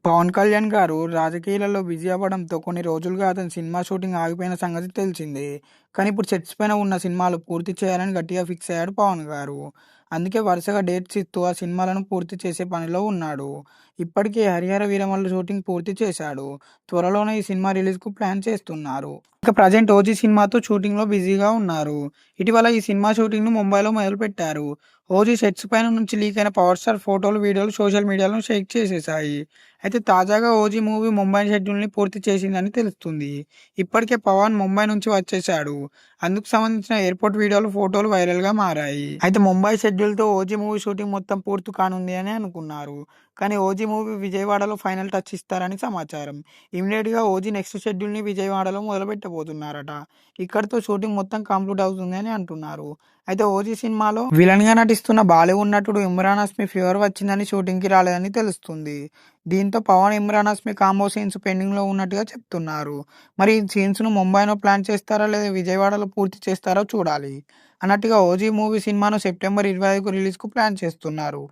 పవన్ కళ్యాణ్ గారు రాజకీయాలలో బిజీ అవ్వడంతో కొన్ని రోజులుగా అతని సినిమా షూటింగ్ ఆగిపోయిన సంగతి తెలిసిందే. కానీ ఇప్పుడు సెట్స్ పైన ఉన్న సినిమాలు పూర్తి చేయాలని గట్టిగా ఫిక్స్ అయ్యాడు పవన్ గారు. అందుకే వరుసగా డేట్స్ ఇస్తూ ఆ సినిమాలను పూర్తి చేసే పనిలో ఉన్నాడు. ఇప్పటికే హరిహర వీరమల్లు షూటింగ్ పూర్తి చేశాడు. త్వరలోనే ఈ సినిమా రిలీజ్‌కు ప్లాన్ చేస్తున్నారు. ఇక ప్రజెంట్ 'ఓజీ' సినిమాతో షూటింగ్‌లో బిజీగా ఉన్నారు. ఇటీవల ఈ సినిమా షూటింగ్‌ను ముంబైలో మొదలుపెట్టారు. 'ఓజీ' సెట్స్ పైన నుంచి లీక్ అయిన పవర్ స్టార్ ఫోటోలు, వీడియోలు సోషల్ మీడియాలో షేక్ చేసేశాయి. అయితే తాజాగా 'ఓజీ' మూవీ ముంబై షెడ్యూల్‌ని పూర్తి చేసిందని తెలుస్తుంది. ఇప్పటికే పవన్ ముంబై నుంచి వచ్చేశాడు. అందుకు సంబంధించిన ఎయిర్‌పోర్ట్ వీడియోలు, ఫోటోలు వైరల్‌గా మారాయి. అయితే ముంబై షెడ్యూల్‌తో 'ఓజీ' మూవీ షూటింగ్ మొత్తం పూర్తి కానుంది అని అనుకున్నారు. కానీ 'ఓజీ' మూవీ విజయవాడలో ఫైనల్ టచ్ ఇస్తారని సమాచారం. ఇమ్మీడియేట్‌గా 'ఓజీ' నెక్స్ట్ షెడ్యూల్‌ని విజయవాడలో మొదలుపెట్టబోతున్నారట. ఇక్కడితో షూటింగ్ మొత్తం కంప్లీట్ అవుతుంది అని అంటున్నారు. అయితే 'ఓజీ' సినిమాలో విలన్‌గా నటిస్తున్న బాలీవుడ్ నటుడు ఇమ్రాన్ హష్మీ ఫీవర్ వచ్చిందని షూటింగ్‌కి రాలేదని తెలుస్తుంది. దీంతో పవన్, ఇమ్రాన్ హష్మీ కాంబో సీన్స్ పెండింగ్‌లో ఉన్నట్టుగా చెప్తున్నారు. మరి ఈ సీన్స్‌ను ముంబైలో ప్లాన్ చేస్తారా లేదా విజయవాడలో పూర్తి చేస్తారో చూడాలి. అన్నట్టుగా 'ఓజీ' మూవీ సినిమాను సెప్టెంబర్ 25కు రిలీజ్‌కు ప్లాన్ చేస్తున్నారు.